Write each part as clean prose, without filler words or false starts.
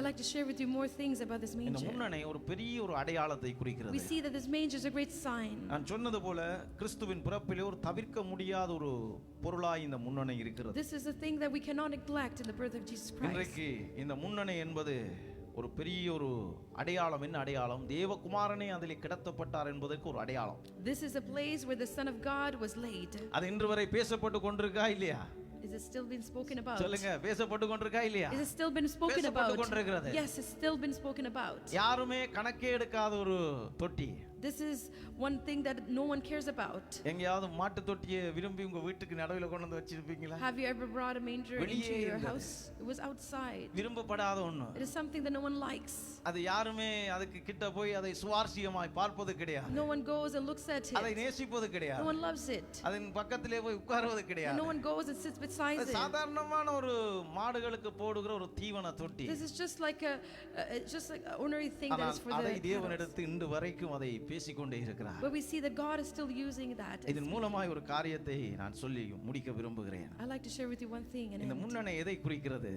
like to share with you more things about this இந்த manger. முன்னணை ஒரு பெரிய ஒரு அடையாளத்தை We குறிக்கிறது. see that this manger is a great sign. நான் சொன்னது போல கிறிஸ்துவின் பிறப்பிலே ஒரு தவிர்க்க முடியாத ஒரு பொருளாய் இந்த முன்னணை இருக்கிறது. This is a thing that we cannot neglect in the birth of Jesus Christ. இன்றைக்கு இந்த முன்னணை என்பது ஒரு பெரிய ஒரு அடையாளம். என்ன அடையாளம்? தேவகுமாரனே அதிலே கிடத்தப்பட்டார் என்பதற்கு ஒரு அடையாளம். This is a place where the Son of God was laid. அது இன்று வரை பேசப்பட்டு கொண்டிருக்கா இல்லையா? Is it still been spoken about? சொல்லுங்க, பேசப்பட்டு கொண்டிருக்கா இல்லையா? Is it still been spoken about? பேசப்பட்டு கொண்டிருக்கிறது. Yes, it's still been spoken about. யாருமே கணக்கே எடுக்காத ஒரு தொட்டி. This is one thing that no one cares about. எங்கயாவது மாட்டு தொட்டியை விரும்பி உங்க வீட்டுக்கு நடுவுல கொண்டு வந்து வச்சிருப்பீங்களா? Have you ever brought a manger into your house? It was outside. விரும்பப்படாத ஒண்ணு. It is something that no one likes. அது யாருமே அதுக்கு கிட்ட போய் அதை சுவாரஸ்யமாய் பார்ப்பது கிடையாது. No one goes and looks at it. அதை நேசிப்பது கிடையாது. No one loves it. அதன் பக்கத்திலே போய் உட்காருவது கிடையாது. No one goes and sits beside it. சாதாரணமான ஒரு மாடுகளுக்கு போடுகிற ஒரு தீவன தொட்டி. This is just like a ordinary thing that is for the அதை தேவன் எடுத்து இன்று வரைக்கும் அதை பேசிக்கொண்டே இருக்கிறார். But we see that God is still using that. இதன் மூலமாய் ஒரு காரியத்தை நான் சொல்லி முடிக்க விரும்புகிறேன். I like to share with you one thing. இந்த முன்னணை எதை குறிக்கிறது?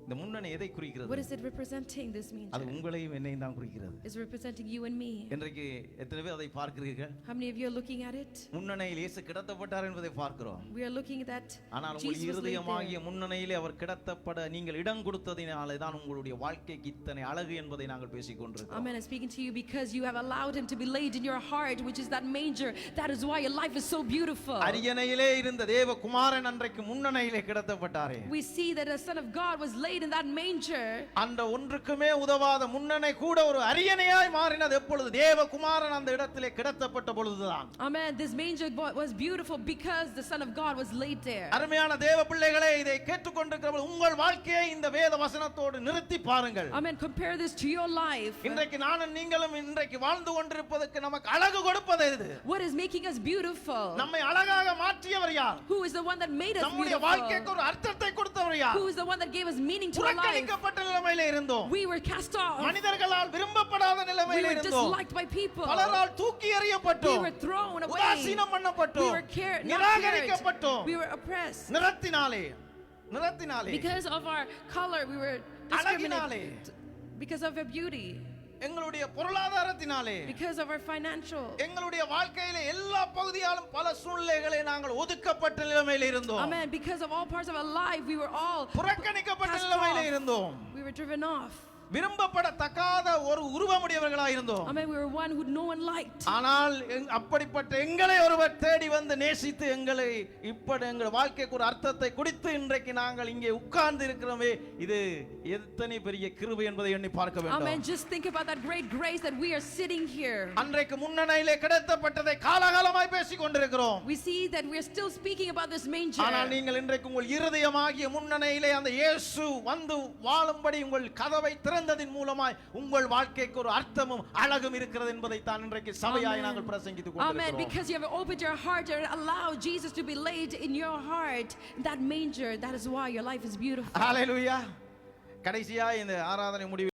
இந்த முன்னணை எதை குறிக்கிறது? What is it representing, this manger? அது உங்களையும் என்னையும் தான் குறிக்கிறது. It's representing you and me. இன்றைக்கு எத்தனை பேர் அதை பார்க்கிறீர்கள்? How many of you are looking at it? முன்னணையில் இயேசு கிடத்தப்பட்டார் என்பதை பார்க்கிறோம். We are looking at that. ஆனால் உங்கள் இருதயமாகிய முன்னணையிலே அவர் கிடத்தப்பட நீங்கள் இடம் கொடுத்ததினாலே தான் உங்களுடைய வாழ்க்கைக்கு இத்தனை அழகு என்பதை நாங்கள் பேசிக் கொண்டிருக்கிறோம். Amen. I'm speaking to you because you have allowed him to be laid in your heart, which is that manger. That is why your life is so beautiful. அரியணையிலே இருந்த தேவகுமாரன் அன்றைக்கு முன்னணையிலே கிடத்தப்பட்டாரே. We see that the Son of God was laid in that manger. அந்த ஒன்றுக்குமே உதவாத முன்னணை கூட ஒரு அரியணையாய் மாறினது எப்பொழுது? தேவகுமாரன் அந்த இடத்திலே கிடத்தப்பட்ட பொழுதுதான். Amen. This manger was beautiful because the Son of God was laid there. அருமையான தேவ பிள்ளைகளே, இதை கேட்டுக்கொண்டிருக்கிறவர்கள் உங்கள் வாழ்க்கையை இந்த வேத வசனத்தோடு நிறுத்தி பாருங்கள். Amen. Compare this to your life. இன்றைக்கு நானும் நீங்களும் இன்றைக்கு வாழ்ந்து கொண்டிருப்பதற்கு நமக்கு அழகு கொடுப்பது எது? What is making us beautiful? நம்மை அழகாக மாற்றியவர் யார்? Who is the one that made us நம்முடைய beautiful? வாழ்க்கைக்கு ஒரு அர்த்தத்தை கொடுத்தவர் யார்? Who is the one that gave us meaning to our life? புறக்கணிக்கப்பட்ட நிலைமையிலே இருந்தோம். We were cast off. மனிதர்களால் விரும்பப்படாத We நிலைமையிலே were இருந்தோம். disliked by people. பலரால் தூக்கி எறியப்பட்டோம். We were thrown away. உதாசீனம் We பண்ணப்பட்டோம். were not நிராகரிக்கப்பட்டோம். cared. We were oppressed. நிறத்தினாலே Because of our color, we were அழகினாலே, discriminated. Because of our beauty. எங்களுடைய பொருளாதாரத்தினாலே, Because of our financial. எங்களுடைய வாழ்க்கையிலே எல்லா பகுதியாலும் பல சூழ்நிலைகளை நாங்கள் ஒதுக்கப்பட்ட நிலைமையில இருந்தோம். Amen. Because of all parts of our life, we were all புறக்கணிக்கப்பட்ட cast நிலைமையில off. இருந்தோம். We were driven off. விரும்பப்படத்தக்காத ஒரு உருவமுடையவர்களாய் இருந்தோம். Amen. We were one who no one liked. ஆனால் அப்படிப்பட்ட எங்களை ஒருவர் தேடி வந்து நேசித்து எங்களை இப்படி எங்கள் வாழ்க்கைக்கு ஒரு அர்த்தத்தை கொடுத்து இன்றைக்கு நாங்கள் இங்கே உட்கார்ந்து இருக்கிறோமே, இது எத்தனை பெரிய கிருபை என்பதை எண்ணி பார்க்க வேண்டும். Amen. Just think about that great grace that we are sitting here. அன்றைக்கு முன்னணையிலே கிடத்தப்பட்டதை காலகாலமாய் பேசிக் கொண்டிருக்கிறோம். We see that we are still speaking about this manger. ஆனால் நீங்கள் இன்றைக்கு உங்கள் இருதயமாகிய முன்னணையிலே அந்த இயேசு வந்து வாழும்படி உங்கள் கதவை திறந்ததின் மூலமாய் உங்கள் வாழ்க்கைக்கு ஒரு அர்த்தமும் அழகும் இருக்கிறது என்பதை தான் இன்றைக்கு சபையாய் நாங்கள் பிரசங்கித்துக் கொண்டிருக்கிறோம். Amen. Because you have opened your heart and allowed Jesus to be laid in your heart, that manger. That is why your life is beautiful. Hallelujah. கடைசியா இந்த ஆராதனை முடிவு